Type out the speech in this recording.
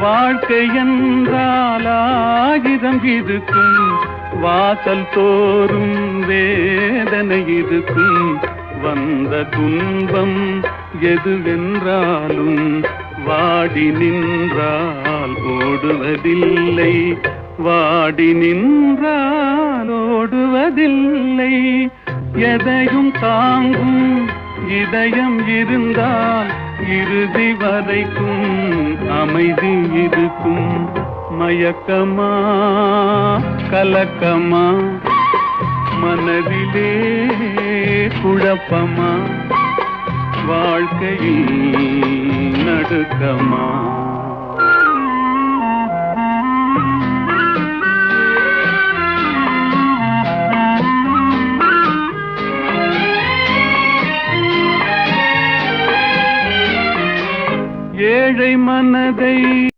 வாழ்க்கை என்றால் ஆயிரம் இருக்கும், வாசல் தோறும் வேதனை இருக்கும். வந்த துன்பம் எதுவென்றாலும் வாடி நின்றால் ஓடுவதில்லை, வாடி நின்றால் ஓடுவதில்லை. எதையும் தாங்கும் இதயம் இருந்தால் இறுதி வரைக்கும் அமைதி இருக்கும். மயக்கமா கலக்கமா, மனதிலே குழப்பமா, வாழ்க்கையில் நடுக்கமா. ஏழை மனதை